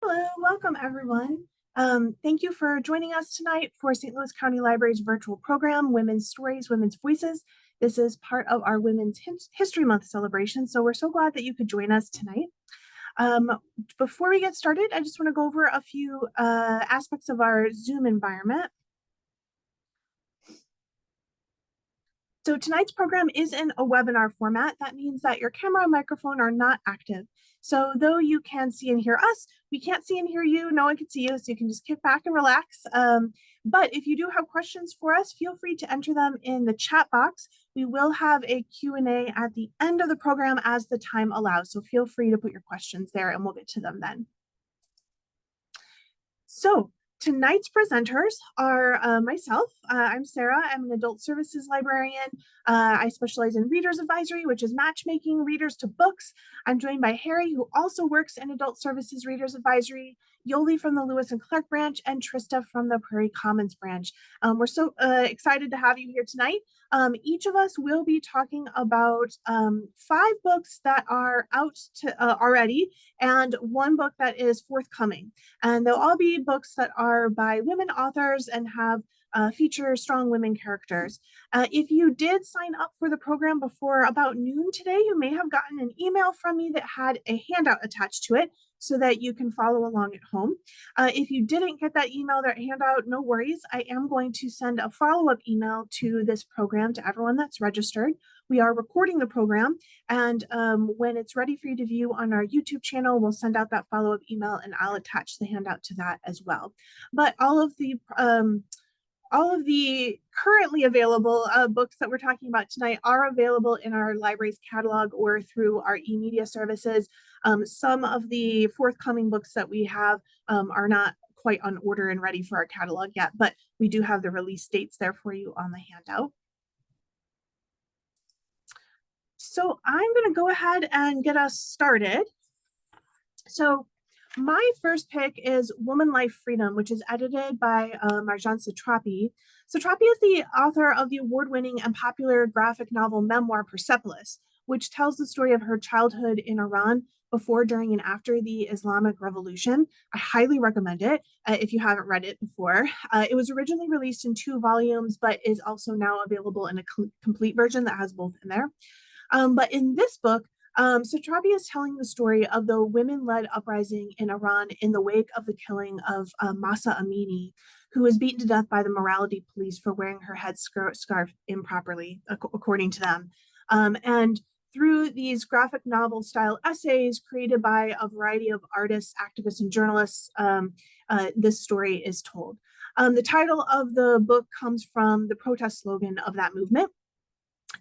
Hello, welcome everyone. Thank you for joining us tonight for St. Louis County Library's virtual program, Women's Stories, Women's Voices. This is part of our Women's History Month celebration, so we're so glad that you could join us tonight. Before we get started, I just want to go over a few aspects of our Zoom environment. So tonight's program is in a webinar format. That means that your camera and microphone are not active. So though you can see and hear us, we can't see and hear you. No one can see you, so you can just kick back and relax. But if you do have questions for us, feel free to enter them in the chat box. We will have a Q&A at the end of the program as the time allows. So feel free to put your questions there and we'll get to them then. So tonight's presenters are myself. I'm Sarah. I'm an adult services librarian. I specialize in readers advisory, which is matchmaking readers to books. I'm joined by Harry, who also works in adult services readers advisory, Yoli from the Lewis and Clark branch, and Trista from the Prairie Commons branch. We're so excited to have you here tonight. Each of us will be talking about 5 books that are out already and 1 book that is forthcoming. And they'll all be books that are by women authors and have feature strong women characters. If you did sign up for the program before about noon today, you may have gotten an email from me that had a handout attached to it so that you can follow along at home. If you didn't get that email, that handout, no worries. I am going to send a follow-up email to this program to everyone that's registered. We are recording the program, and when it's ready for you to view on our YouTube channel, we'll send out that follow-up email and I'll attach the handout to that as well. But all of the currently available books that we're talking about tonight are available in our library's catalog or through our e-media services. Some of the forthcoming books that we have are not quite on order and ready for our catalog yet, but we do have the release dates there for you on the handout. So I'm going to go ahead and get us started. So my first pick is Woman Life Freedom, which is edited by Marjane Satrapi. Satrapi is the author of the award-winning and popular graphic novel memoir Persepolis, which tells the story of her childhood in Iran before, during, and after the Islamic Revolution. I highly recommend it if you haven't read it before. It was originally released in 2 volumes, but is also now available in a complete version that has both in there. But in this book, Satrapi is telling the story of the women-led uprising in Iran in the wake of the killing of Mahsa Amini, who was beaten to death by the morality police for wearing her head scarf improperly, according to them. And through these graphic novel style essays created by a variety of artists, activists, and journalists, this story is told. The title of the book comes from the protest slogan of that movement.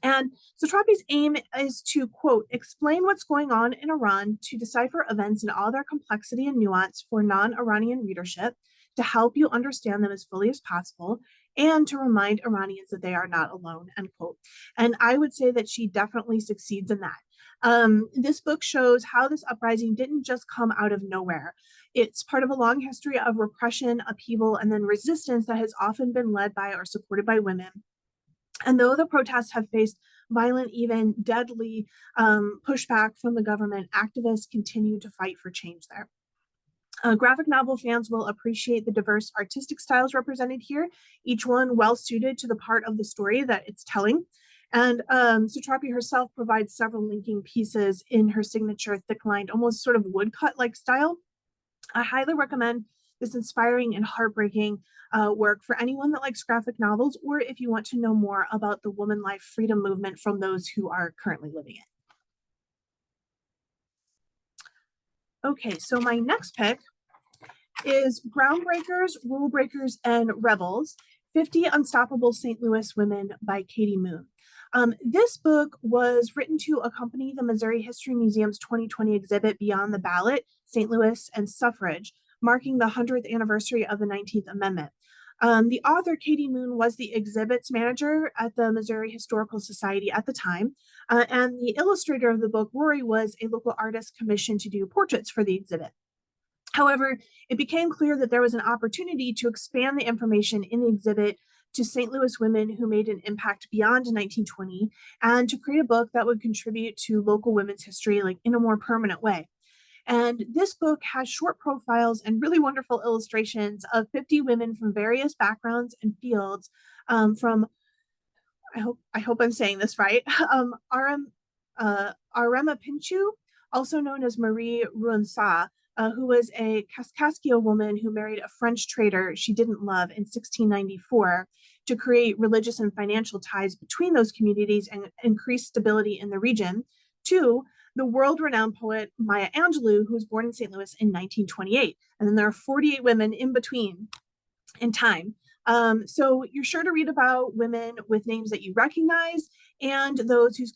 And Satrapi's aim is to, quote, explain what's going on in Iran, to decipher events in all their complexity and nuance for non-Iranian readership, to help you understand them as fully as possible, and to remind Iranians that they are not alone, end quote. And I would say that she definitely succeeds in that. This book shows how this uprising didn't just come out of nowhere. It's part of a long history of repression, upheaval, and then resistance that has often been led by or supported by women. And though the protests have faced violent, even deadly pushback from the government, activists continue to fight for change there. Graphic novel fans will appreciate the diverse artistic styles represented here, each one well suited to the part of the story that it's telling. And Satrapi herself provides several linking pieces in her signature thick-lined, almost sort of woodcut-like style. I highly recommend this inspiring and heartbreaking work for anyone that likes graphic novels, or if you want to know more about the woman life freedom movement from those who are currently living it. Okay, so my next pick is Groundbreakers, Rule Breakers, and Rebels, 50 Unstoppable St. Louis Women by Katie Moon. This book was written to accompany the Missouri History Museum's 2020 exhibit Beyond the Ballot, St. Louis and Suffrage, marking the 100th anniversary of the 19th Amendment. The author, Katie Moon, was the exhibits manager at the Missouri Historical Society at the time, and the illustrator of the book, Rory, was a local artist commissioned to do portraits for the exhibit. However, it became clear that there was an opportunity to expand the information in the exhibit to St. Louis women who made an impact beyond 1920, and to create a book that would contribute to local women's history in a more permanent way. And this book has short profiles and really wonderful illustrations of 50 women from various backgrounds and fields, from I hope I'm saying this right. Arema Pinchu, also known as Marie Rouensat, who was a Kaskaskia woman who married a French trader she didn't love in 1694 to create religious and financial ties between those communities and increase stability in the region, to the world-renowned poet Maya Angelou, who was born in St. Louis in 1928. And then there are 48 women in between in time. So you're sure to read about women with names that you recognize and those whose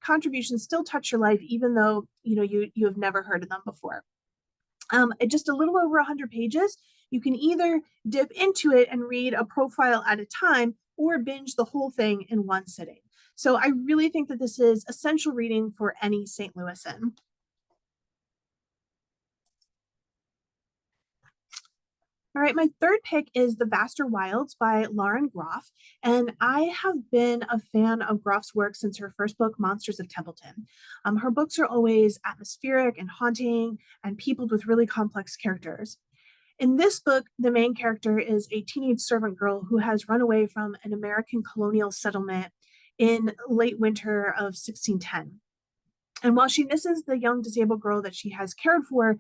contributions still touch your life, even though you have never heard of them before. Just a little over 100 pages. You can either dip into it and read a profile at a time or binge the whole thing in one sitting. So I really think that this is essential reading for any St. Louisan. All right, my third pick is The Vaster Wilds by Lauren Groff. And I have been a fan of Groff's work since her first book, Monsters of Templeton. Her books are always atmospheric and haunting and peopled with really complex characters. In this book, the main character is a teenage servant girl who has run away from an American colonial settlement in late winter of 1610. And while she misses the young disabled girl that she has cared for,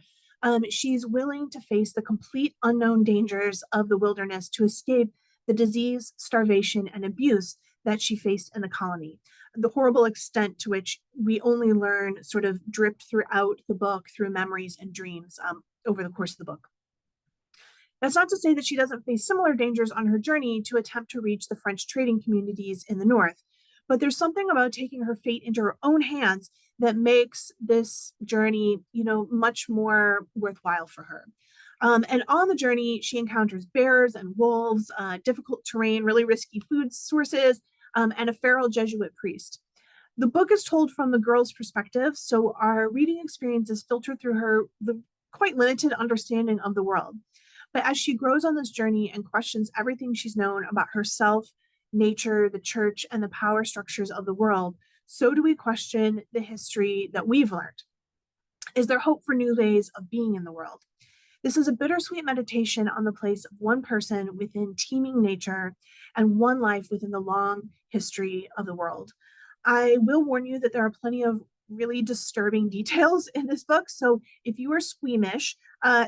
she's willing to face the complete unknown dangers of the wilderness to escape the disease, starvation, and abuse that she faced in the colony. The horrible extent to which we only learn sort of dripped throughout the book through memories and dreams over the course of the book. That's not to say that she doesn't face similar dangers on her journey to attempt to reach the French trading communities in the north. But there's something about taking her fate into her own hands that makes this journey, much more worthwhile for her. And on the journey, she encounters bears and wolves, difficult terrain, really risky food sources, and a feral Jesuit priest. The book is told from the girl's perspective, so our reading experience is filtered through the quite limited understanding of the world. But as she grows on this journey and questions everything she's known about herself, nature, the church, and the power structures of the world, so do we question the history that we've learned. Is there hope for new ways of being in the world? This is a bittersweet meditation on the place of one person within teeming nature and one life within the long history of the world. I will warn you that there are plenty of really disturbing details in this book. So if you are squeamish,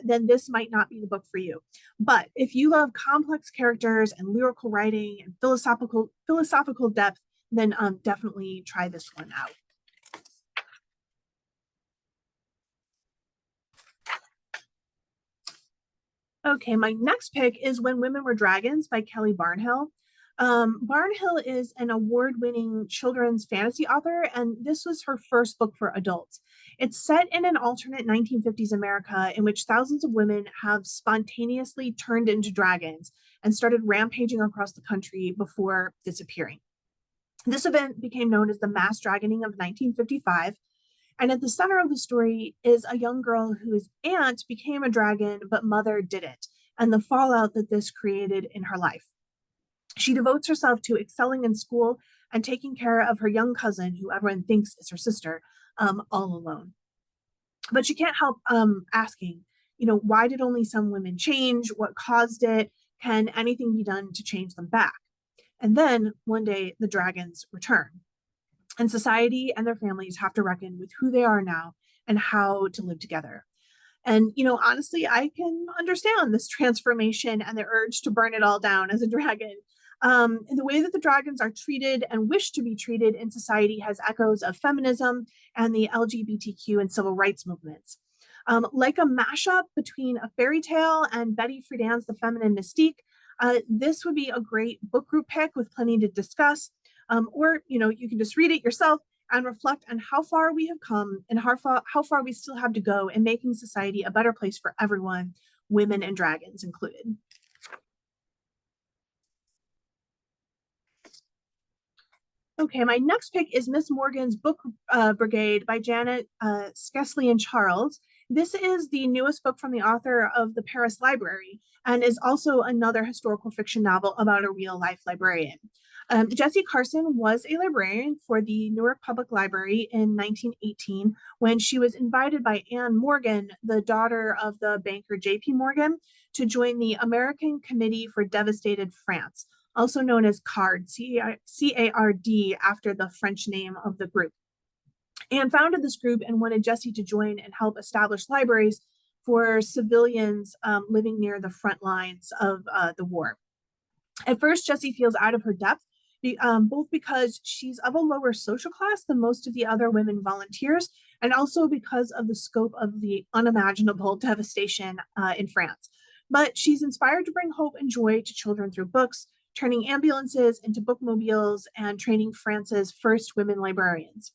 then this might not be the book for you. But if you love complex characters and lyrical writing and philosophical depth, then definitely try this one out. Okay, my next pick is When Women Were Dragons by Kelly Barnhill. Barnhill is an award-winning children's fantasy author, and this was her first book for adults. It's set in an alternate 1950s America in which thousands of women have spontaneously turned into dragons and started rampaging across the country before disappearing. This event became known as the Mass Dragoning of 1955, and at the center of the story is a young girl whose aunt became a dragon, but mother didn't, and the fallout that this created in her life. She devotes herself to excelling in school and taking care of her young cousin, who everyone thinks is her sister, all alone. But she can't help asking, why did only some women change? What caused it? Can anything be done to change them back? And then one day the dragons return, and society and their families have to reckon with who they are now and how to live together. And, honestly, I can understand this transformation and the urge to burn it all down as a dragon. And the way that the dragons are treated and wish to be treated in society has echoes of feminism and the LGBTQ and civil rights movements. Like a mashup between a fairy tale and Betty Friedan's The Feminine Mystique, this would be a great book group pick with plenty to discuss. Or, you can just read it yourself and reflect on how far we have come and how far we still have to go in making society a better place for everyone, women and dragons included. Okay, my next pick is Miss Morgan's Book Brigade by Janet Skeslien-Charles. This is the newest book from the author of The Paris Library and is also another historical fiction novel about a real life librarian. Jessie Carson was a librarian for the Newark Public Library in 1918 when she was invited by Anne Morgan, the daughter of the banker J.P. Morgan, to join the American Committee for Devastated France, also known as CARD, C-A-R-D, after the French name of the group. Anne founded this group and wanted Jessie to join and help establish libraries for civilians living near the front lines of the war. At first, Jessie feels out of her depth, both because she's of a lower social class than most of the other women volunteers, and also because of the scope of the unimaginable devastation in France. But she's inspired to bring hope and joy to children through books, turning ambulances into bookmobiles and training France's first women librarians.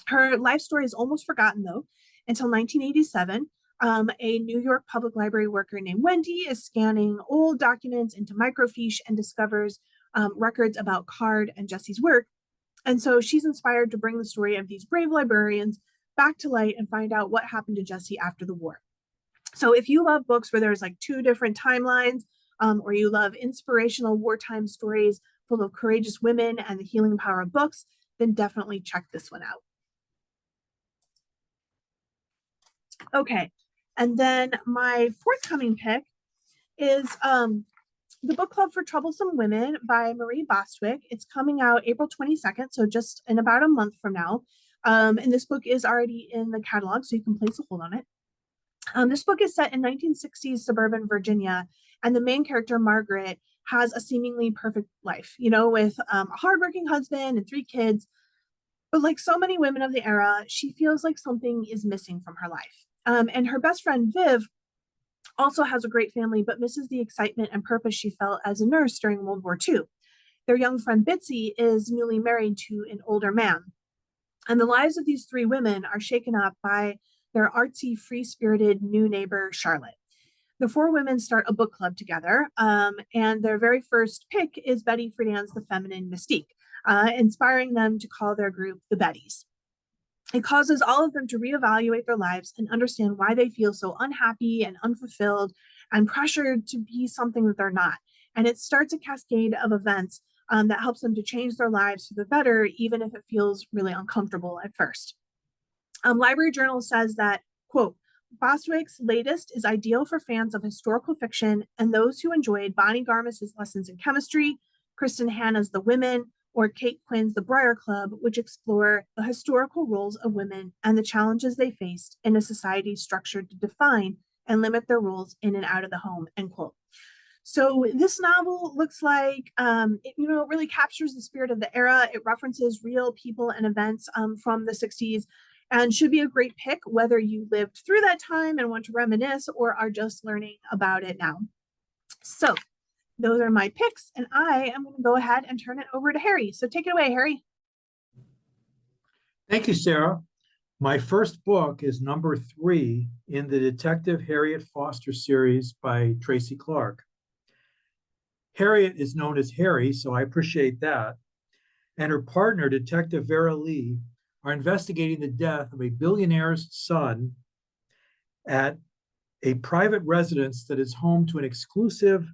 Her life story is almost forgotten, though, until 1987. A New York Public Library worker named Wendy is scanning old documents into microfiche and discovers records about Card and Jessie's work. And so she's inspired to bring the story of these brave librarians back to light and find out what happened to Jessie after the war. So if you love books where there's like two different timelines, or you love inspirational wartime stories full of courageous women and the healing power of books, then definitely check this one out. Okay, and then my forthcoming pick is The Book Club for Troublesome Women by Marie Bostwick. It's coming out April 22nd, so just in about a month from now. And this book is already in the catalog, so you can place a hold on it. This book is set in 1960s suburban Virginia, and the main character, Margaret, has a seemingly perfect life, you know, with a hardworking husband and 3 kids. But like so many women of the era, she feels like something is missing from her life. And her best friend, Viv, also has a great family, but misses the excitement and purpose she felt as a nurse during World War II. Their young friend, Bitsy, is newly married to an older man. And the lives of these 3 women are shaken up by their artsy, free-spirited new neighbor, Charlotte. The 4 women start a book club together, and their very first pick is Betty Friedan's The Feminine Mystique, inspiring them to call their group the Bettys. It causes all of them to reevaluate their lives and understand why they feel so unhappy and unfulfilled and pressured to be something that they're not. And it starts a cascade of events that helps them to change their lives for the better, even if it feels really uncomfortable at first. Library Journal says that, quote, Bostwick's latest is ideal for fans of historical fiction and those who enjoyed Bonnie Garmus's lessons in chemistry, Kristen Hanna's The Women, or Kate Quinn's The Briar Club, which explore the historical roles of women and the challenges they faced in a society structured to define and limit their roles in and out of the home, end quote. So this novel looks like, it really captures the spirit of the era. It references real people and events from the 60s and should be a great pick, whether you lived through that time and want to reminisce or are just learning about it now. So those are my picks, and I am going to go ahead and turn it over to Harry. So take it away, Harry. Thank you, Sarah. My first book is number 3 in the Detective Harriet Foster series by Tracy Clark. Harriet is known as Harry, so I appreciate that. And her partner, Detective Vera Lee, are investigating the death of a billionaire's son at a private residence that is home to an exclusive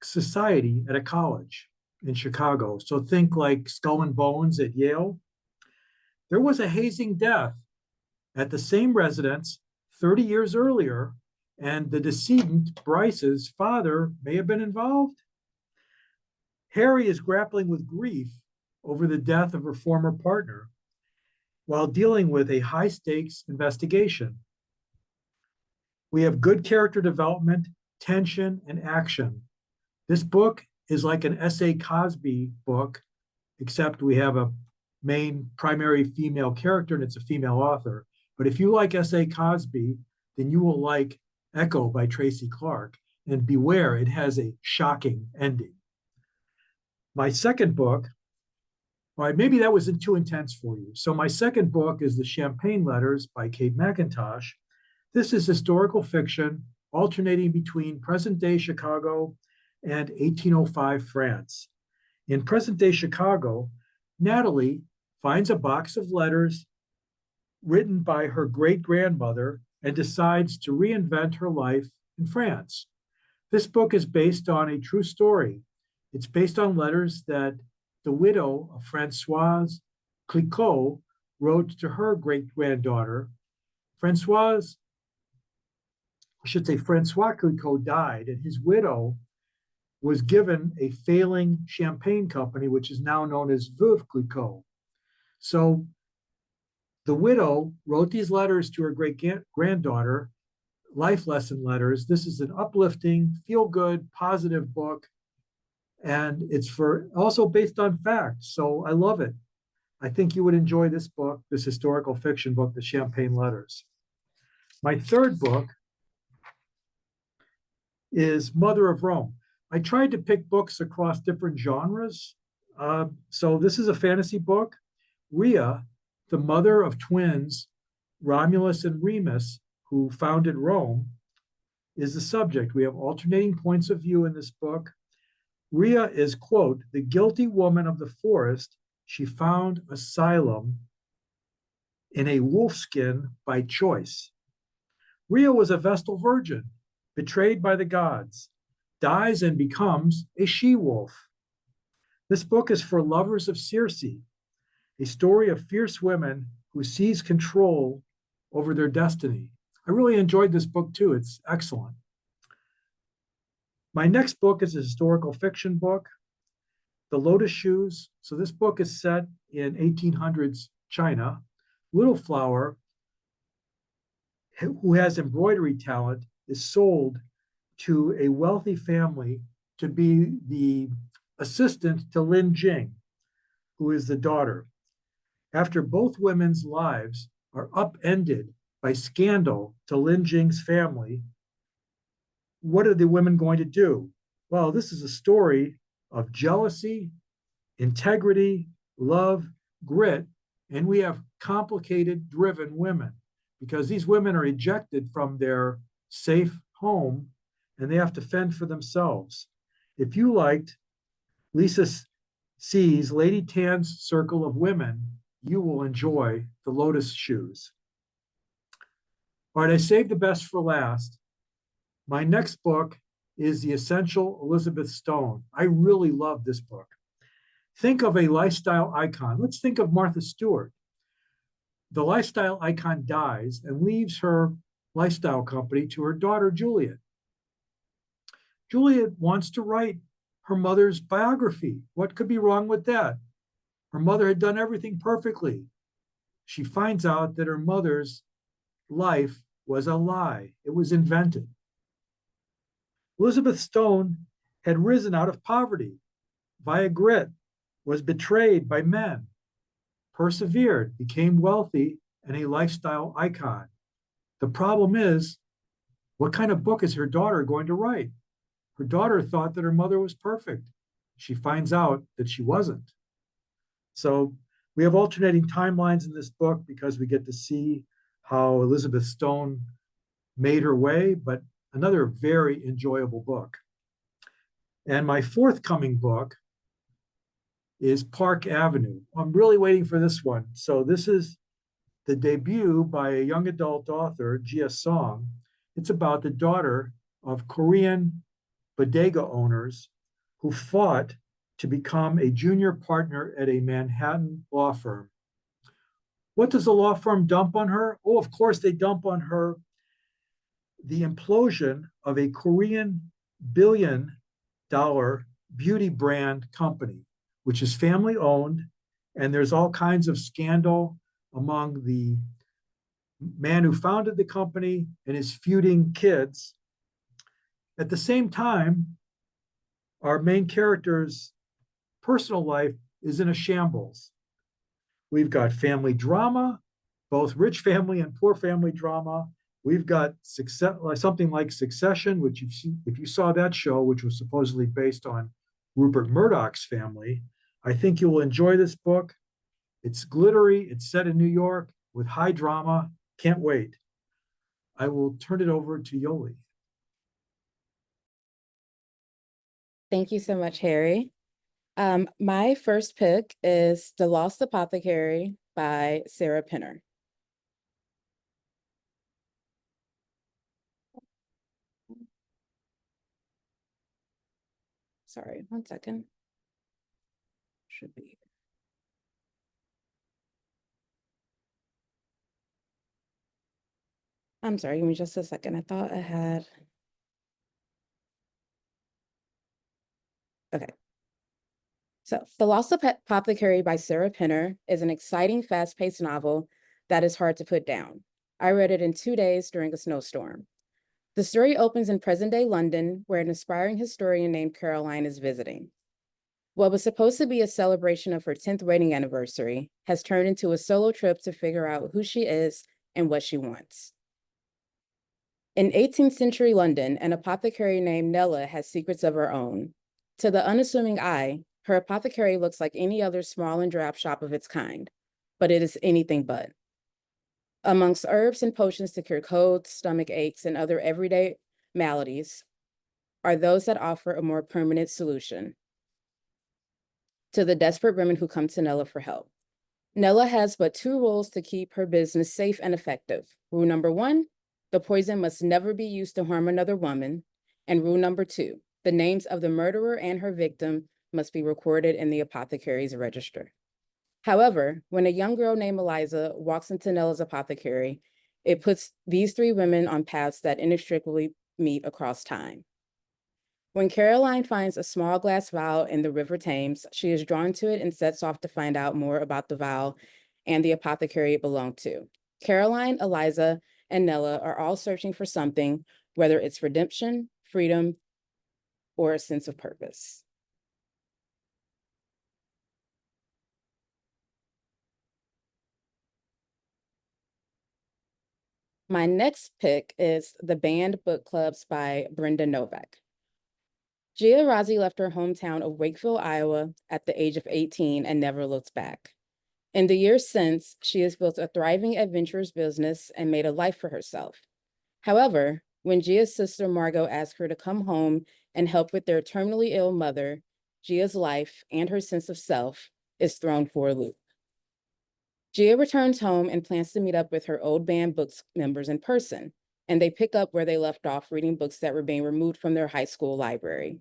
society at a college in Chicago. So think like Skull and Bones at Yale. There was a hazing death at the same residence 30 years earlier, and the decedent, Bryce's father, may have been involved. Harry is grappling with grief over the death of her former partner while dealing with a high-stakes investigation. We have good character development, tension, and action. This book is like an S.A. Cosby book, except we have a main primary female character and it's a female author. But if you like S.A. Cosby, then you will like Echo by Tracy Clark. And beware, it has a shocking ending. My second book, all right, maybe that wasn't too intense for you. So my second book is The Champagne Letters by Kate McIntosh. This is historical fiction alternating between present-day Chicago and 1805 France. In present-day Chicago, Natalie finds a box of letters written by her great-grandmother and decides to reinvent her life in France. This book is based on a true story. It's based on letters that the widow of Francoise Clicquot wrote to her great-granddaughter. Francois Clicquot died, and his widow was given a failing champagne company, which is now known as Veuve Clicquot. So the widow wrote these letters to her great-granddaughter, life lesson letters. This is an uplifting, feel-good, positive book, and it's also based on facts. So I love it. I think you would enjoy this book, this historical fiction book, The Champagne Letters. My third book is Mother of Rome. I tried to pick books across different genres. So this is a fantasy book. Rhea, the mother of twins, Romulus and Remus, who founded Rome, is the subject. We have alternating points of view in this book. Rhea is, quote, the guilty woman of the forest. She found asylum in a wolfskin by choice. Rhea was a Vestal virgin, betrayed by the gods, dies and becomes a she-wolf. This book is for lovers of Circe, a story of fierce women who seize control over their destiny. I really enjoyed this book too. It's excellent. My next book is a historical fiction book, The Lotus Shoes. So this book is set in 1800s China. Little Flower, who has embroidery talent, is sold to a wealthy family to be the assistant to Lin Jing, who is the daughter. After both women's lives are upended by scandal to Lin Jing's family, what are the women going to do? Well, this is a story of jealousy, integrity, love, grit, and we have complicated, driven women because these women are ejected from their safe home and they have to fend for themselves. If you liked Lisa C's Lady Tan's Circle of Women, you will enjoy The Lotus Shoes. All right, I saved the best for last. My next book is The Essential Elizabeth Stone. I really love this book. Think of a lifestyle icon. Let's think of Martha Stewart. The lifestyle icon dies and leaves her lifestyle company to her daughter, Juliet. Juliet wants to write her mother's biography. What could be wrong with that? Her mother had done everything perfectly. She finds out that her mother's life was a lie. It was invented. Elizabeth Stone had risen out of poverty via grit, was betrayed by men, persevered, became wealthy, and a lifestyle icon. The problem is, what kind of book is her daughter going to write? Her daughter thought that her mother was perfect. She finds out that she wasn't. So we have alternating timelines in this book because we get to see how Elizabeth Stone made her way, but another very enjoyable book. And my forthcoming book is Park Avenue. I'm really waiting for this one. So this is the debut by a young adult author, Jia Song. It's about the daughter of Korean bodega owners who fought to become a junior partner at a Manhattan law firm. What does the law firm dump on her? Oh, of course, they dump on her the implosion of a Korean billion-dollar beauty brand company, which is family owned, and there's all kinds of scandal among the man who founded the company and his feuding kids. At the same time, our main character's personal life is in a shambles. We've got family drama, both rich family and poor family drama. We've got something like Succession, which if you saw that show, which was supposedly based on Rupert Murdoch's family, I think you will enjoy this book. It's glittery, it's set in New York with high drama. Can't wait. I will turn it over to Yoli. Thank you so much, Harry. My first pick is The Lost Apothecary by Sarah Pinner. Sorry, one second. should be. I'm sorry, give me just a second. I thought I had. Okay. So, The Lost Apothecary by Sarah Penner is an exciting, fast-paced novel that is hard to put down. I read it in 2 days during a snowstorm. The story opens in present-day London, where an aspiring historian named Caroline is visiting. What was supposed to be a celebration of her 10th wedding anniversary has turned into a solo trip to figure out who she is and what she wants. In 18th century London, an apothecary named Nella has secrets of her own. To the unassuming eye, her apothecary looks like any other small and drab shop of its kind, but it is anything but. Amongst herbs and potions to cure colds, stomach aches, and other everyday maladies are those that offer a more permanent solution to the desperate women who come to Nella for help. Nella has but 2 rules to keep her business safe and effective. Rule number 1, the poison must never be used to harm another woman. And rule number 2, the names of the murderer and her victim must be recorded in the apothecary's register. However, when a young girl named Eliza walks into Nella's apothecary, it puts these 3 women on paths that inextricably meet across time. When Caroline finds a small glass vial in the River Thames, she is drawn to it and sets off to find out more about the vial and the apothecary it belonged to. Caroline, Eliza, and Nella are all searching for something, whether it's redemption, freedom, or a sense of purpose. My next pick is The Banned Book Clubs by Brenda Novak. Gia Razi left her hometown of Wakeville, Iowa at the age of 18 and never looked back. In the years since, she has built a thriving adventurous business and made a life for herself. However, when Gia's sister Margot asks her to come home and help with their terminally ill mother, Gia's life and her sense of self is thrown for a loop. Gia returns home and plans to meet up with her old band books members in person, and they pick up where they left off reading books that were being removed from their high school library.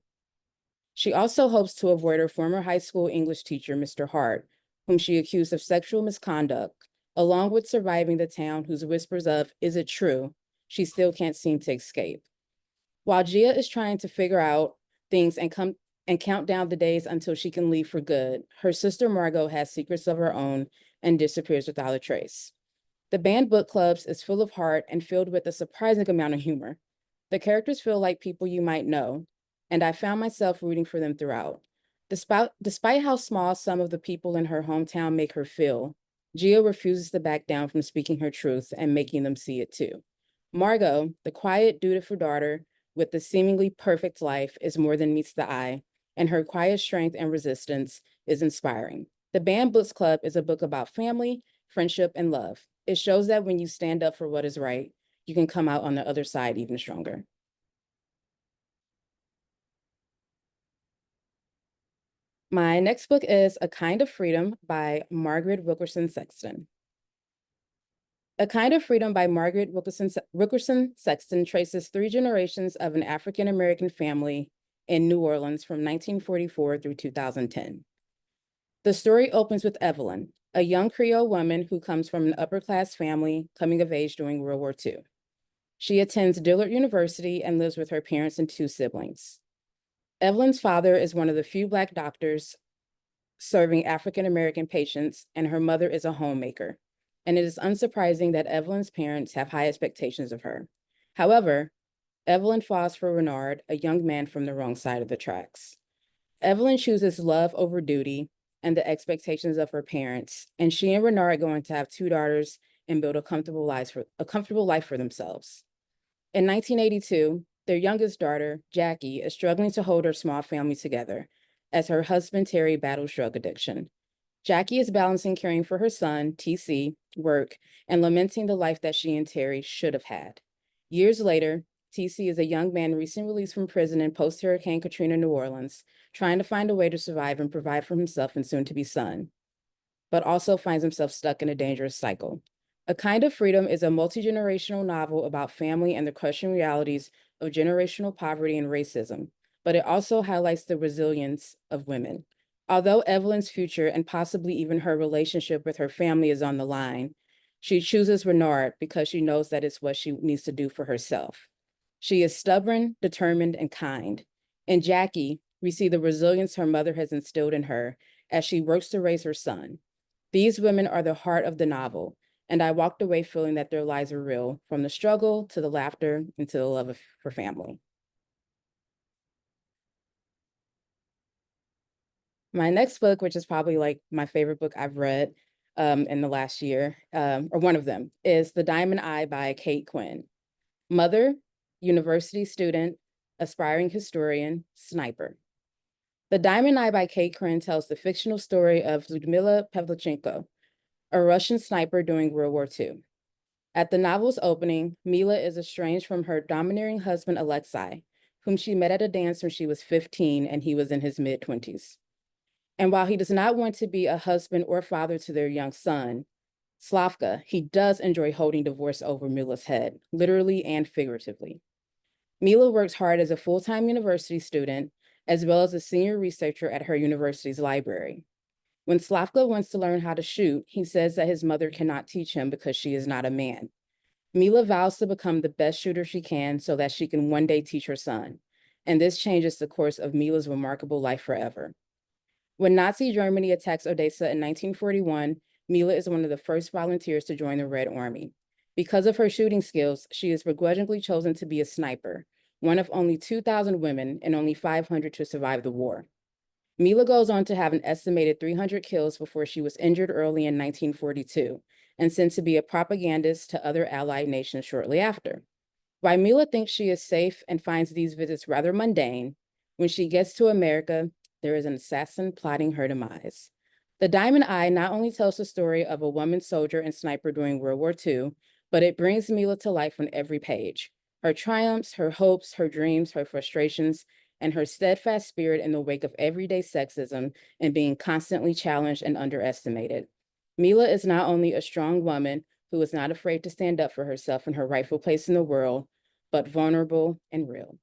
She also hopes to avoid her former high school English teacher, Mr. Hart, whom she accused of sexual misconduct, along with surviving the town whose whispers of, "Is it true?" she still can't seem to escape. While Gia is trying to figure out things and count down the days until she can leave for good, her sister Margot has secrets of her own and disappears without a trace. The Banned Book Clubs is full of heart and filled with a surprising amount of humor. The characters feel like people you might know, and I found myself rooting for them throughout. Despite how small some of the people in her hometown make her feel, Gia refuses to back down from speaking her truth and making them see it too. Margot, the quiet, dutiful daughter with the seemingly perfect life, is more than meets the eye, and her quiet strength and resistance is inspiring. The Banned Books Club is a book about family, friendship, and love. It shows that when you stand up for what is right, you can come out on the other side even stronger. My next book is A Kind of Freedom by Margaret Wilkerson Sexton. A Kind of Freedom by Margaret Wilkerson Sexton traces 3 generations of an African-American family in New Orleans from 1944 through 2010. The story opens with Evelyn, a young Creole woman who comes from an upper-class family coming of age during World War II. She attends Dillard University and lives with her parents and 2 siblings. Evelyn's father is one of the few Black doctors serving African-American patients, and her mother is a homemaker. And it is unsurprising that Evelyn's parents have high expectations of her. However, Evelyn falls for Renard, a young man from the wrong side of the tracks. Evelyn chooses love over duty and the expectations of her parents, and she and Renard are going to have 2 daughters and build a comfortable life for themselves. In 1982, their youngest daughter, Jackie, is struggling to hold her small family together as her husband, Terry, battles drug addiction. Jackie is balancing caring for her son, TC, work, and lamenting the life that she and Terry should have had. Years later, TC is a young man recently released from prison in post-Hurricane Katrina New Orleans, trying to find a way to survive and provide for himself and soon-to-be son, but also finds himself stuck in a dangerous cycle. A Kind of Freedom is a multi-generational novel about family and the crushing realities of generational poverty and racism, but it also highlights the resilience of women. Although Evelyn's future and possibly even her relationship with her family is on the line, she chooses Renard because she knows that it's what she needs to do for herself. She is stubborn, determined, and kind. In Jackie, we see the resilience her mother has instilled in her as she works to raise her son. These women are the heart of the novel, and I walked away feeling that their lives are real, from the struggle to the laughter and to the love for family. My next book, which is probably like my favorite book I've read in the last year, or one of them, is The Diamond Eye by Kate Quinn. Mother, university student, aspiring historian, sniper. The Diamond Eye by Kate Quinn tells the fictional story of Lyudmila Pavlichenko, a Russian sniper during World War II. At the novel's opening, Mila is estranged from her domineering husband, Alexei, whom she met at a dance when she was 15 and he was in his mid-20s. And while he does not want to be a husband or father to their young son, Slavka, he does enjoy holding divorce over Mila's head, literally and figuratively. Mila works hard as a full-time university student, as well as a senior researcher at her university's library. When Slavka wants to learn how to shoot, he says that his mother cannot teach him because she is not a man. Mila vows to become the best shooter she can so that she can one day teach her son. And this changes the course of Mila's remarkable life forever. When Nazi Germany attacks Odessa in 1941, Mila is one of the first volunteers to join the Red Army. Because of her shooting skills, she is begrudgingly chosen to be a sniper, one of only 2,000 women and only 500 to survive the war. Mila goes on to have an estimated 300 kills before she was injured early in 1942 and sent to be a propagandist to other Allied nations shortly after. While Mila thinks she is safe and finds these visits rather mundane, when she gets to America, there is an assassin plotting her demise. The Diamond Eye not only tells the story of a woman soldier and sniper during World War II, but it brings Mila to life on every page. Her triumphs, her hopes, her dreams, her frustrations, and her steadfast spirit in the wake of everyday sexism and being constantly challenged and underestimated. Mila is not only a strong woman who is not afraid to stand up for herself and her rightful place in the world, but vulnerable and real.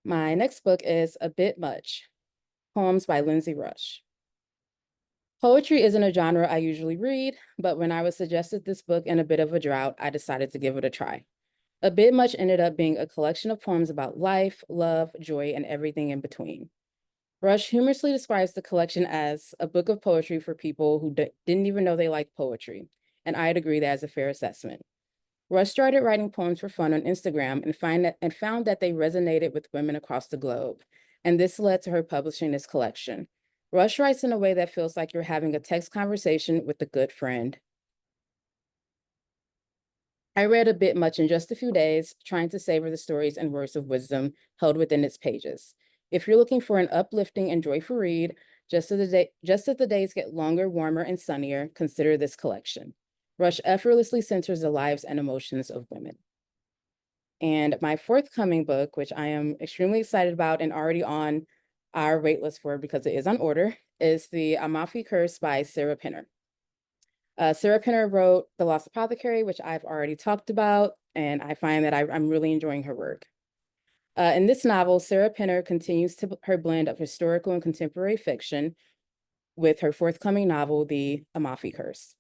My next book is A Bit Much, Poems by Lindsay Rush. Poetry isn't a genre I usually read, but when I was suggested this book in a bit of a drought, I decided to give it a try. A Bit Much ended up being a collection of poems about life, love, joy, and everything in between. Rush humorously describes the collection as a book of poetry for people who didn't even know they liked poetry, and I'd agree that is a fair assessment. Rush started writing poems for fun on Instagram and found that they resonated with women across the globe, and this led to her publishing this collection. Rush writes in a way that feels like you're having a text conversation with a good friend. I read A Bit Much in just a few days, trying to savor the stories and words of wisdom held within its pages. If you're looking for an uplifting and joyful read, just as the days get longer, warmer, and sunnier, consider this collection. Rush effortlessly centers the lives and emotions of women. And my forthcoming book, which I am extremely excited about and already on our waitlist for because it is on order, is The Amalfi Curse by Sarah Pinner. Sarah Pinner wrote The Lost Apothecary, which I've already talked about, and I find that I'm really enjoying her work. In this novel, Sarah Pinner continues her blend of historical and contemporary fiction with her forthcoming novel, The Amalfi Curse.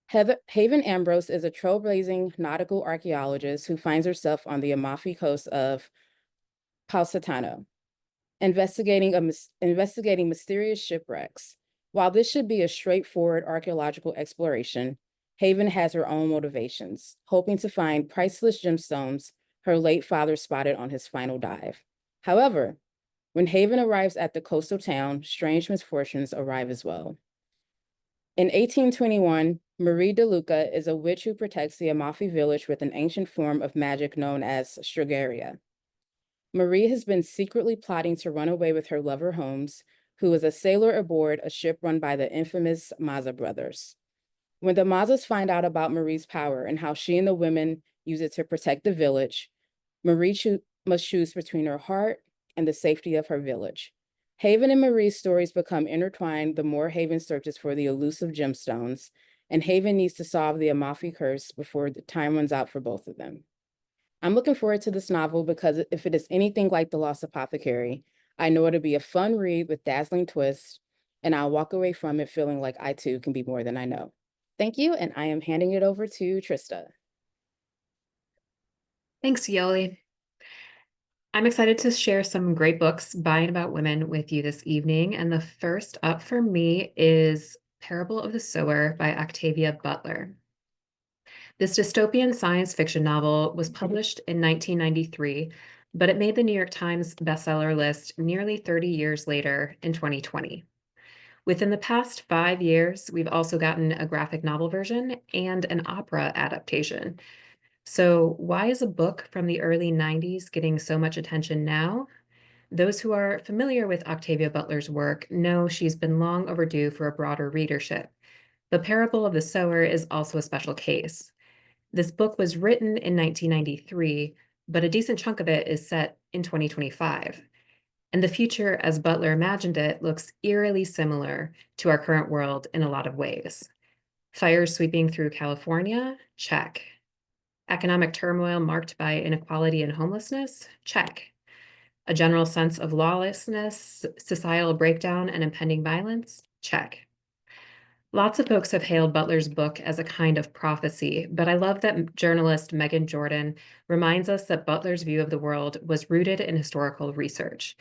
Haven Ambrose is a trailblazing nautical archaeologist who finds herself on the Amalfi coast of Positano, investigating mysterious shipwrecks. While this should be a straightforward archaeological exploration, Haven has her own motivations, hoping to find priceless gemstones her late father spotted on his final dive. However, when Haven arrives at the coastal town, strange misfortunes arrive as well. In 1821, Marie de Luca is a witch who protects the Amalfi village with an ancient form of magic known as Stragaria. Marie has been secretly plotting to run away with her lover Holmes, who is a sailor aboard a ship run by the infamous Mazza brothers. When the Mazzas find out about Marie's power and how she and the women use it to protect the village, Marie must choose between her heart and the safety of her village. Haven and Marie's stories become intertwined the more Haven searches for the elusive gemstones, and Haven needs to solve the Amalfi Curse before the time runs out for both of them. I'm looking forward to this novel because if it is anything like The Lost Apothecary, I know it'll be a fun read with dazzling twists, and I'll walk away from it feeling like I too can be more than I know. Thank you, and I am handing it over to Trista. Thanks, Yoli. I'm excited to share some great books by and about women with you this evening. And the first up for me is Parable of the Sower by Octavia Butler. This dystopian science fiction novel was published in 1993, but it made the New York Times bestseller list nearly 30 years later in 2020. Within the past 5 years, we've also gotten a graphic novel version and an opera adaptation. So why is a book from the early 90s getting so much attention now? Those who are familiar with Octavia Butler's work know she's been long overdue for a broader readership. The Parable of the Sower is also a special case. This book was written in 1993, but a decent chunk of it is set in 2025. And the future, as Butler imagined it, looks eerily similar to our current world in a lot of ways. Fires sweeping through California? Check. Economic turmoil marked by inequality and homelessness? Check. A general sense of lawlessness, societal breakdown, and impending violence? Check. Lots of folks have hailed Butler's book as a kind of prophecy, but I love that journalist Megan Jordan reminds us that Butler's view of the world was rooted in historical research,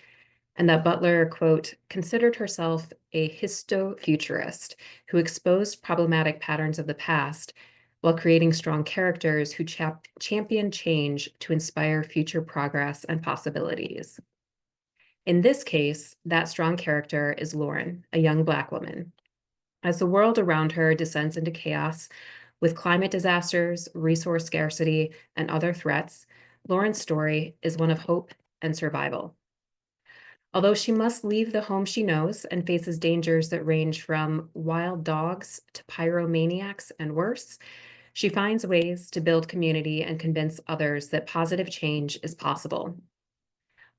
and that Butler, quote, considered herself a histofuturist who exposed problematic patterns of the past while creating strong characters who champion change to inspire future progress and possibilities. In this case, that strong character is Lauren, a young Black woman. As the world around her descends into chaos with climate disasters, resource scarcity, and other threats, Lauren's story is one of hope and survival. Although she must leave the home she knows and faces dangers that range from wild dogs to pyromaniacs and worse, she finds ways to build community and convince others that positive change is possible.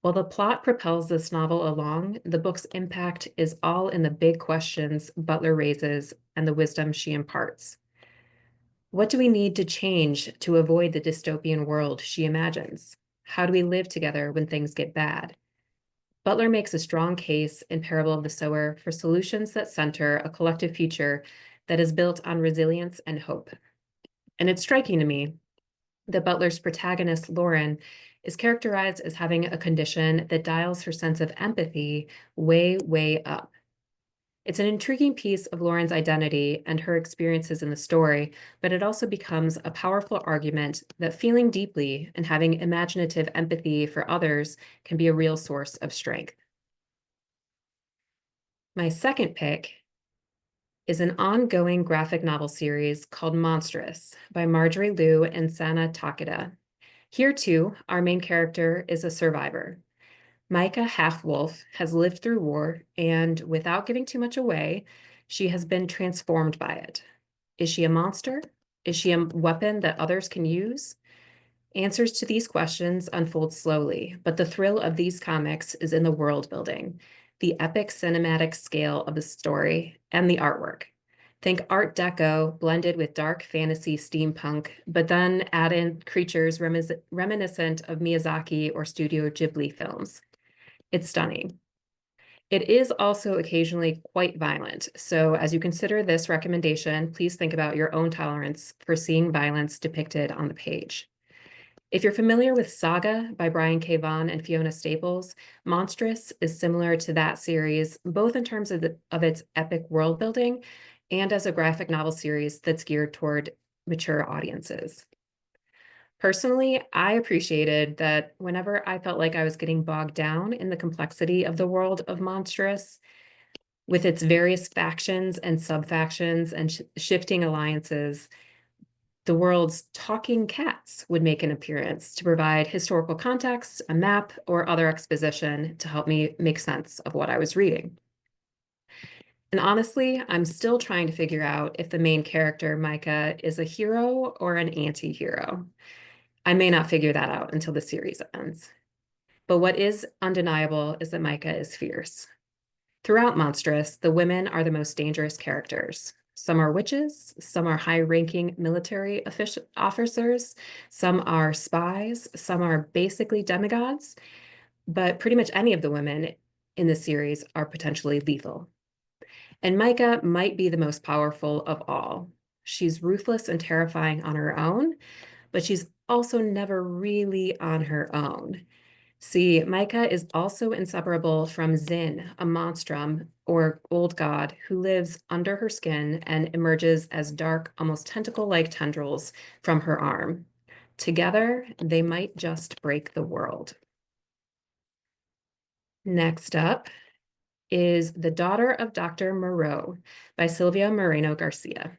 While the plot propels this novel along, the book's impact is all in the big questions Butler raises and the wisdom she imparts. What do we need to change to avoid the dystopian world she imagines? How do we live together when things get bad? Butler makes a strong case in Parable of the Sower for solutions that center a collective future that is built on resilience and hope. And it's striking to me that Butler's protagonist, Lauren, is characterized as having a condition that dials her sense of empathy way, way up. It's an intriguing piece of Lauren's identity and her experiences in the story, but it also becomes a powerful argument that feeling deeply and having imaginative empathy for others can be a real source of strength. My second pick is an ongoing graphic novel series called Monstrous by Marjorie Liu and Sana Takeda. Here too, our main character is a survivor. Micah Half-Wolf has lived through war, and without giving too much away, she has been transformed by it. Is she a monster? Is she a weapon that others can use? Answers to these questions unfold slowly, but the thrill of these comics is in the world building, the epic cinematic scale of the story, and the artwork. Think Art Deco blended with dark fantasy steampunk, but then add in creatures reminiscent of Miyazaki or Studio Ghibli films. It's stunning. It is also occasionally quite violent, so as you consider this recommendation, please think about your own tolerance for seeing violence depicted on the page. If you're familiar with Saga by Brian K. Vaughan and Fiona Staples, Monstrous is similar to that series, both in terms of its epic world building and as a graphic novel series that's geared toward mature audiences. Personally, I appreciated that whenever I felt like I was getting bogged down in the complexity of the world of Monstrous, with its various factions and sub-factions and shifting alliances, the world's talking cats would make an appearance to provide historical context, a map, or other exposition to help me make sense of what I was reading. And honestly, I'm still trying to figure out if the main character, Micah, is a hero or an anti-hero. I may not figure that out until the series ends. But what is undeniable is that Micah is fierce. Throughout Monstrous, the women are the most dangerous characters. Some are witches, some are high-ranking military officers, some are spies, some are basically demigods, but pretty much any of the women in the series are potentially lethal. And Micah might be the most powerful of all. She's ruthless and terrifying on her own, but she's also never really on her own. See, Micah is also inseparable from Zin, a monstrum or old god who lives under her skin and emerges as dark, almost tentacle-like tendrils from her arm. Together, they might just break the world. Next up is The Daughter of Dr. Moreau by Silvia Moreno Garcia.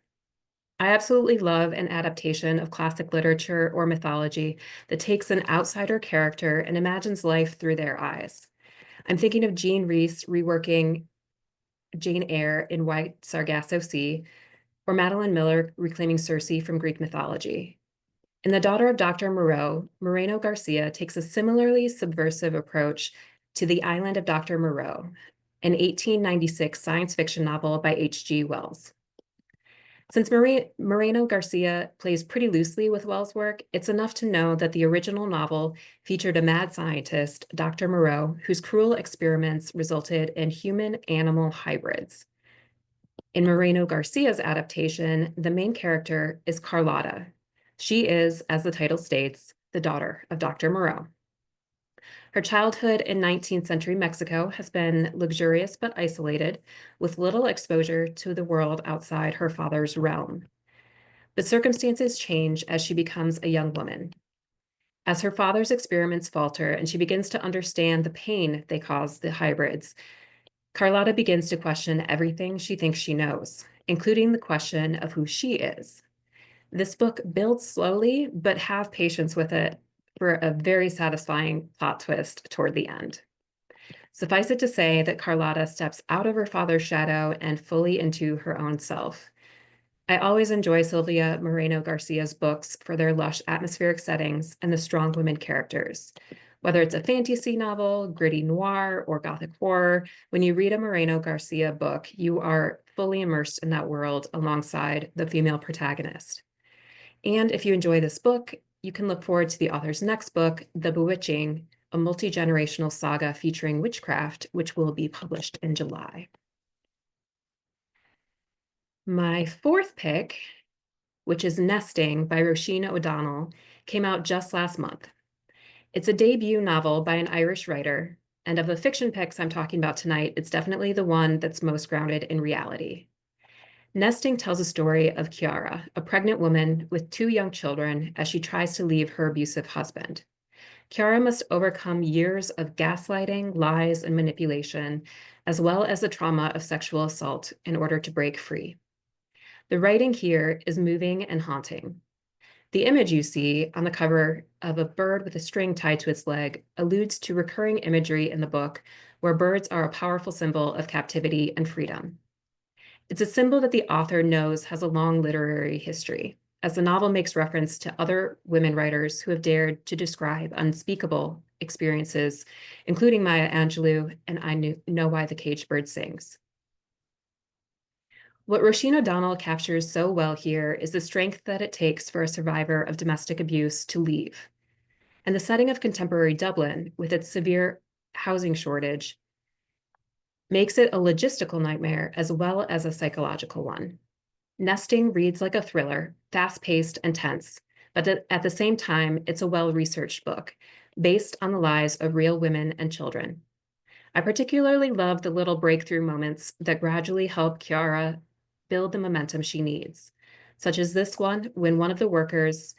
I absolutely love an adaptation of classic literature or mythology that takes an outsider character and imagines life through their eyes. I'm thinking of Jean Rhys reworking Jane Eyre in White Sargasso Sea, or Madeline Miller reclaiming Circe from Greek mythology. In The Daughter of Dr. Moreau, Moreno Garcia takes a similarly subversive approach to The Island of Dr. Moreau, an 1896 science fiction novel by H.G. Wells. Since Moreno Garcia plays pretty loosely with Wells' work, it's enough to know that the original novel featured a mad scientist, Dr. Moreau, whose cruel experiments resulted in human-animal hybrids. In Moreno Garcia's adaptation, the main character is Carlotta. She is, as the title states, the daughter of Dr. Moreau. Her childhood in 19th century Mexico has been luxurious but isolated, with little exposure to the world outside her father's realm. But circumstances change as she becomes a young woman. As her father's experiments falter and she begins to understand the pain they cause the hybrids, Carlotta begins to question everything she thinks she knows, including the question of who she is. This book builds slowly, but have patience with it for a very satisfying plot twist toward the end. Suffice it to say that Carlotta steps out of her father's shadow and fully into her own self. I always enjoy Silvia Moreno Garcia's books for their lush atmospheric settings and the strong women characters. Whether it's a fantasy novel, gritty noir, or gothic horror, when you read a Moreno Garcia book, you are fully immersed in that world alongside the female protagonist. And if you enjoy this book, you can look forward to the author's next book, The Bewitching, a multi-generational saga featuring witchcraft, which will be published in July. My fourth pick, which is Nesting by Roisin O'Donnell, came out just last month. It's a debut novel by an Irish writer, and of the fiction picks I'm talking about tonight, it's definitely the one that's most grounded in reality. Nesting tells a story of Chiara, a pregnant woman with 2 young children, as she tries to leave her abusive husband. Chiara must overcome years of gaslighting, lies, and manipulation, as well as the trauma of sexual assault in order to break free. The writing here is moving and haunting. The image you see on the cover of a bird with a string tied to its leg alludes to recurring imagery in the book where birds are a powerful symbol of captivity and freedom. It's a symbol that the author knows has a long literary history, as the novel makes reference to other women writers who have dared to describe unspeakable experiences, including Maya Angelou and I Know Why the Caged Bird Sings. What Roisin O'Donnell captures so well here is the strength that it takes for a survivor of domestic abuse to leave. And the setting of contemporary Dublin, with its severe housing shortage, makes it a logistical nightmare as well as a psychological one. Nesting reads like a thriller, fast-paced and tense, but at the same time, it's a well-researched book based on the lives of real women and children. I particularly love the little breakthrough moments that gradually help Chiara build the momentum she needs, such as this one when one of the workers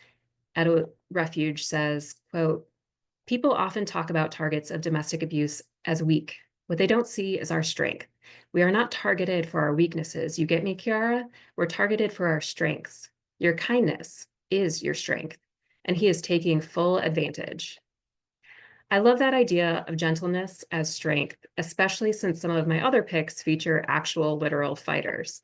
at a refuge says, quote, "People often talk about targets of domestic abuse as weak. What they don't see is our strength. We are not targeted for our weaknesses. You get me, Chiara? We're targeted for our strengths. Your kindness is your strength." And he is taking full advantage. I love that idea of gentleness as strength, especially since some of my other picks feature actual literal fighters.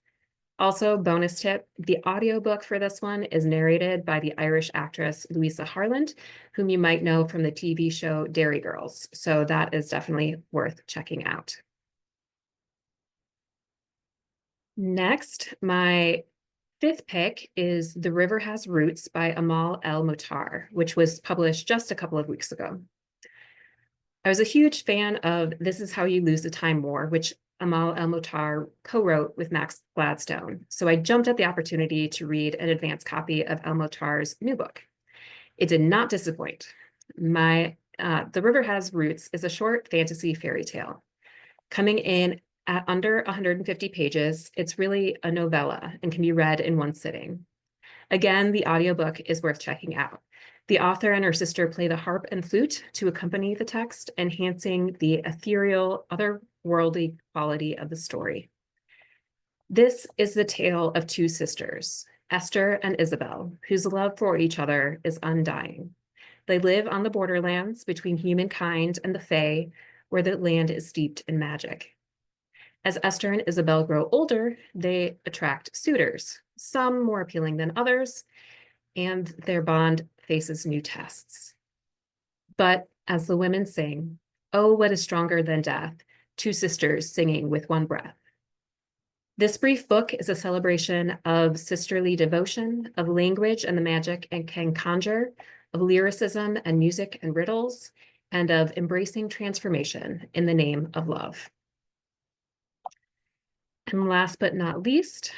Also, bonus tip, the audiobook for this one is narrated by the Irish actress Louisa Harland, whom you might know from the TV show Dairy Girls. So that is definitely worth checking out. Next, my fifth pick is The River Has Roots by Amal El Mutar, which was published just a couple of weeks ago. I was a huge fan of This Is How You Lose the Time War, which Amal El-Mohtar co-wrote with Max Gladstone. So I jumped at the opportunity to read an advanced copy of El-Mohtar's new book. It did not disappoint. The River Has Roots is a short fantasy fairy tale. Coming in at under 150 pages, it's really a novella and can be read in one sitting. Again, the audiobook is worth checking out. The author and her sister play the harp and flute to accompany the text, enhancing the ethereal, otherworldly quality of the story. This is the tale of two sisters, Esther and Isabel, whose love for each other is undying. They live on the borderlands between humankind and the Fae, where the land is steeped in magic. As Esther and Isabel grow older, they attract suitors, some more appealing than others, and their bond faces new tests. But as the women sing, "Oh, what is stronger than death? Two sisters singing with one breath." This brief book is a celebration of sisterly devotion, of language and the magic it can conjure, of lyricism and music and riddles, and of embracing transformation in the name of love. And last but not least,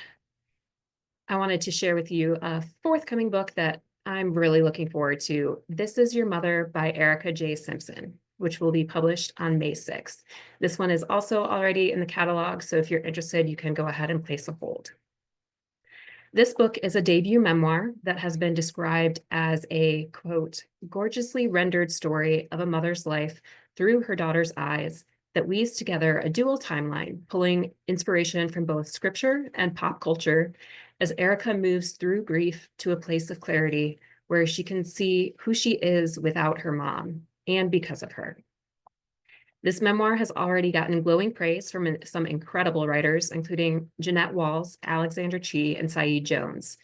I wanted to share with you a forthcoming book that I'm really looking forward to. This Is Your Mother by Erica J. Simpson, which will be published on May 6th. This one is also already in the catalog, so if you're interested, you can go ahead and place a hold. This book is a debut memoir that has been described as a, quote, gorgeously rendered story of a mother's life through her daughter's eyes that weaves together a dual timeline, pulling inspiration from both scripture and pop culture as Erica moves through grief to a place of clarity where she can see who she is without her mom and because of her. This memoir has already gotten glowing praise from some incredible writers, including Jeanette Walls, Alexandra Chee, and Saeed Jones.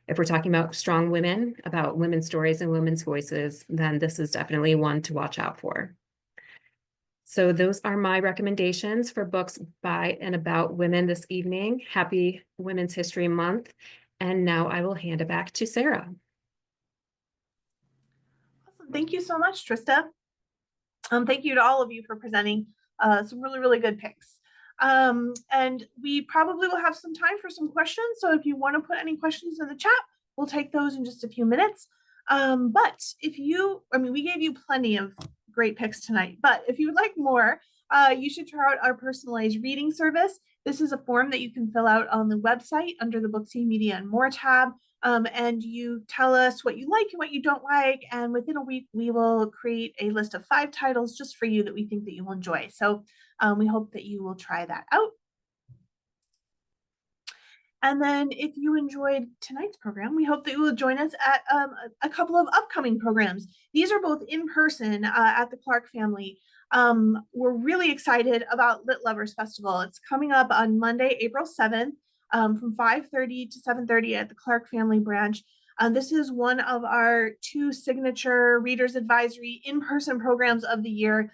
If we're talking about strong women, about women's stories and women's voices, then this is definitely one to watch out for. So those are my recommendations for books by and about women this evening. Happy Women's History Month. And now I will hand it back to Sarah. Awesome. Thank you so much, Trista. Thank you to all of you for presenting some really, really good picks. And we probably will have some time for some questions. So if you want to put any questions in the chat, we'll take those in just a few minutes. But if you, we gave you plenty of great picks tonight, but if you would like more, you should try out our personalized reading service. This is a form that you can fill out on the website under the Booksy Media and More tab. And you tell us what you like and what you don't like. And within a week, we will create a list of 5 titles just for you that we think that you will enjoy. So we hope that you will try that out. And then if you enjoyed tonight's program, we hope that you will join us at a couple of upcoming programs. These are both in person at the Clark family. We're really excited about Lit Lovers Festival. It's coming up on Monday, April 7th from 5:30 to 7:30 at the Clark family branch. This is one of our 2 signature Readers Advisory in-person programs of the year.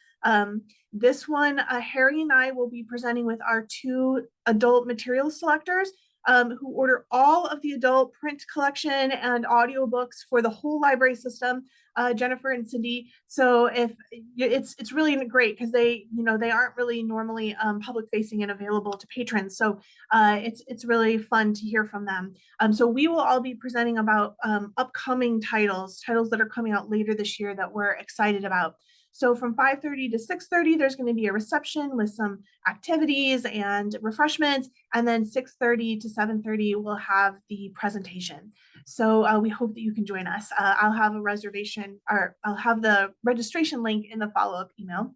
This one, Harry and I will be presenting with our 2 adult materials selectors who order all of the adult print collection and audiobooks for the whole library system, Jennifer and Cindy. So if it's really great because they aren't really normally public facing and available to patrons. So it's really fun to hear from them. So we will all be presenting about upcoming titles that are coming out later this year that we're excited about. So from 5:30 to 6:30, there's going to be a reception with some activities and refreshments. And then 6:30 to 7:30, we'll have the presentation. So we hope that you can join us. I'll have a reservation, or I'll have the registration link in the follow-up email.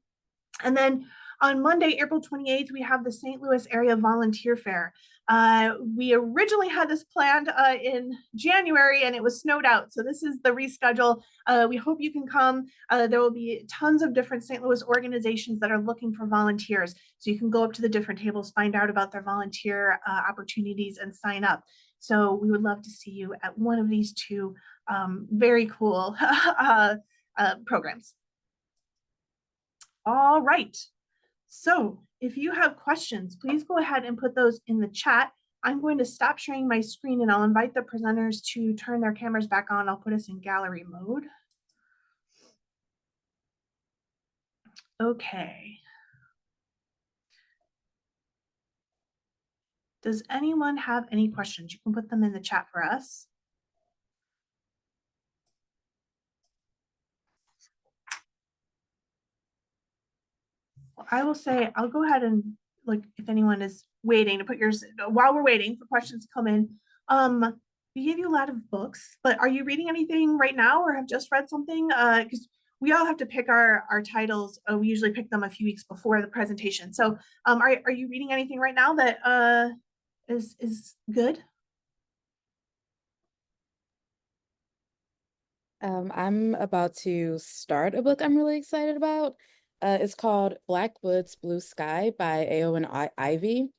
And then on Monday, April 28th, we have the St. Louis Area Volunteer Fair. We originally had this planned in January and it was snowed out. So this is the reschedule. We hope you can come. There will be tons of different St. Louis organizations that are looking for volunteers. So you can go up to the different tables, find out about their volunteer opportunities and sign up. So we would love to see you at one of these 2 very cool programs. All right. So if you have questions, please go ahead and put those in the chat. I'm going to stop sharing my screen and I'll invite the presenters to turn their cameras back on. I'll put us in gallery mode. Okay. Does anyone have any questions? You can put them in the chat for us. Well, I will say, I'll go ahead and, like, if anyone is waiting to put yours, while we're waiting for questions to come in, we gave you a lot of books, but are you reading anything right now or have just read something? Because we all have to pick our titles. We usually pick them a few weeks before the presentation. So, are you reading anything right now that is good? I'm about to start a book I'm really excited about. It's called Black Woods, Blue Sky by Eowyn Ivey.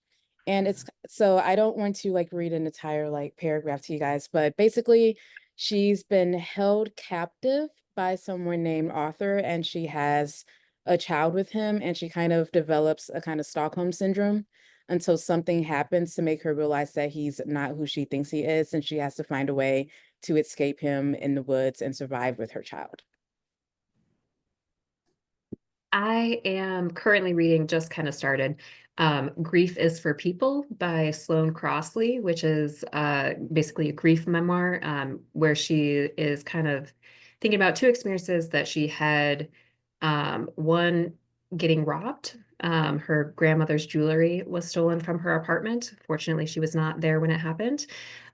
And it's so I don't want to like read an entire like paragraph to you guys, but basically she's been held captive by someone named Arthur and she has a child with him and she kind of develops a kind of Stockholm syndrome until something happens to make her realize that he's not who she thinks he is and she has to find a way to escape him in the woods and survive with her child. I am currently reading, just kind of started, Grief is for People by Sloane Crossley, which is basically a grief memoir where she is kind of thinking about two experiences that she had. One, getting robbed. Her grandmother's jewelry was stolen from her apartment. Fortunately, she was not there when it happened.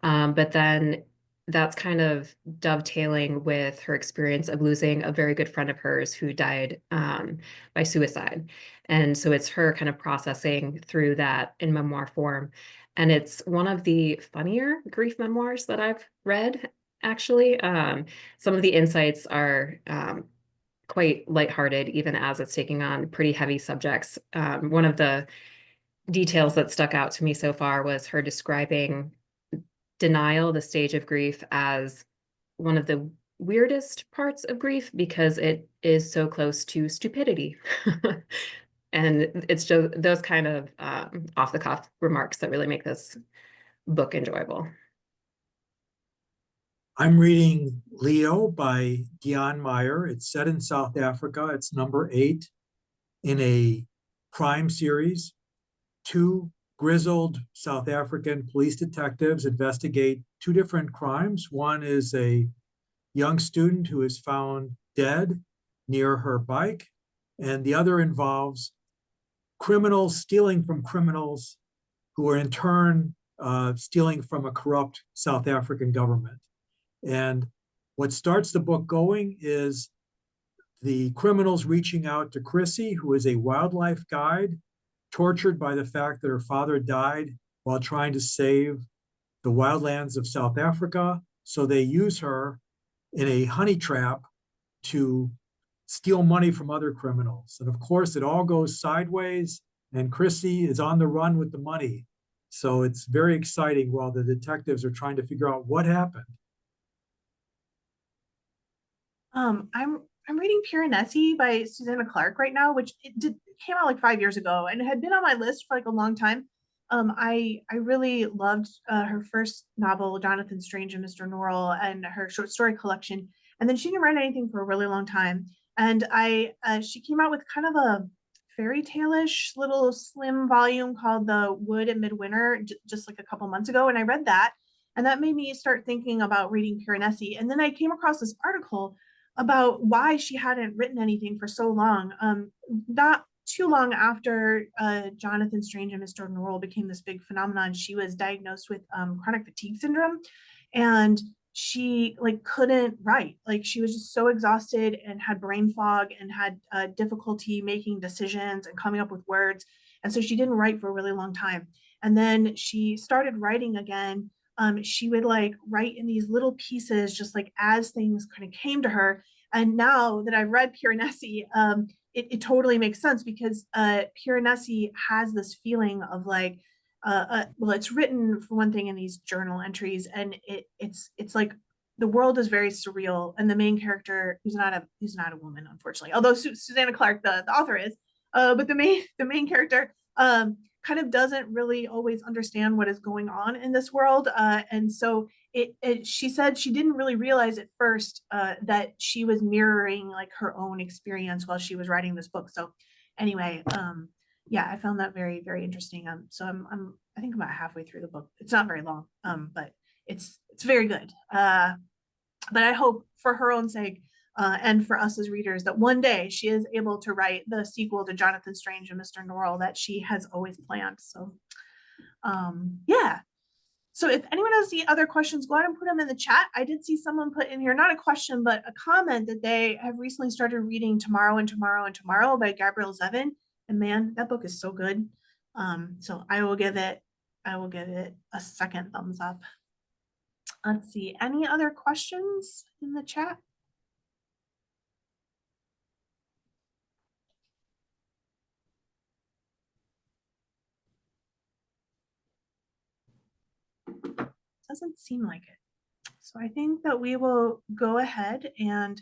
But then that's kind of dovetailing with her experience of losing a very good friend of hers who died by suicide. And so it's her kind of processing through that in memoir form. And it's one of the funnier grief memoirs that I've read, actually. Some of the insights are quite lighthearted, even as it's taking on pretty heavy subjects. One of the details that stuck out to me so far was her describing denial, the stage of grief, as one of the weirdest parts of grief because it is so close to stupidity. And it's just those kind of off the cuff remarks that really make this book enjoyable. I'm reading Leo by Dion Meyer. It's set in South Africa. It's number 8 in a crime series. Two grizzled South African police detectives investigate two different crimes. One is a young student who is found dead near her bike, and the other involves criminals stealing from criminals who are in turn stealing from a corrupt South African government. And what starts the book going is the criminals reaching out to Chrissy, who is a wildlife guide, tortured by the fact that her father died while trying to save the wildlands of South Africa. So they use her in a honey trap to steal money from other criminals. And of course, it all goes sideways, and Chrissy is on the run with the money. So it's very exciting while the detectives are trying to figure out what happened. I'm reading Piranesi by Susanna Clark right now, which came out like 5 years ago and it had been on my list for like a long time. I really loved her first novel, Jonathan Strange and Mr. Norrell, and her short story collection. And then she didn't write anything for a really long time. And she came out with kind of a fairy tale-ish little slim volume called The Wood at Midwinter just like a couple months ago. And I read that, and that made me start thinking about reading Piranesi. And then I came across this article about why she hadn't written anything for so long. Not too long after Jonathan Strange and Mr. Norrell became this big phenomenon, she was diagnosed with chronic fatigue syndrome, and she like couldn't write. Like she was just so exhausted and had brain fog and had difficulty making decisions and coming up with words. And so she didn't write for a really long time. And then she started writing again. She would like write in these little pieces, just like as things kind of came to her. And now that I've read Piranesi, it totally makes sense because Piranesi has this feeling of like, well, it's written for one thing in these journal entries, and it's like the world is very surreal, and the main character, who's not a woman, unfortunately, although Susanna Clark, the author, is, but the main character kind of doesn't really always understand what is going on in this world, and so she said she didn't really realize at first that she was mirroring like her own experience while she was writing this book. So anyway, yeah, I found that very, very interesting. So I think about halfway through the book. It's not very long, but it's very good. But I hope for her own sake, and for us as readers, that one day she is able to write the sequel to Jonathan Strange and Mr. Norrell that she has always planned. So yeah. So if anyone has any other questions, go ahead and put them in the chat. I did see someone put in here, not a question, but a comment that they have recently started reading Tomorrow and Tomorrow and Tomorrow by Gabrielle Zevin. And man, that book is so good. So I will give it a second thumbs up. Let's see, any other questions in the chat? Doesn't seem like it. So I think that we will go ahead and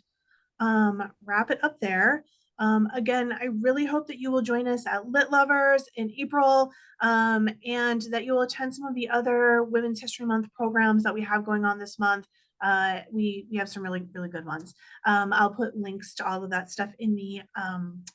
wrap it up there. Again, I really hope that you will join us at Lit Lovers in April, and that you will attend some of the other Women's History Month programs that we have going on this month. We have some really, really good ones. I'll put links to all of that stuff in the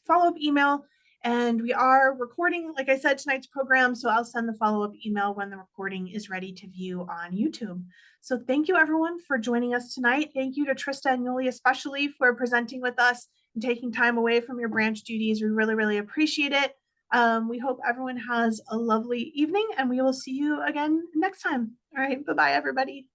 follow-up email. And we are recording, like I said, tonight's program, so I'll send the follow-up email when the recording is ready to view on YouTube. So thank you everyone for joining us tonight. Thank you to Trista and Yuli especially for presenting with us and taking time away from your branch duties. We really, really appreciate it. We hope everyone has a lovely evening, and we will see you again next time. All right, bye-bye everybody.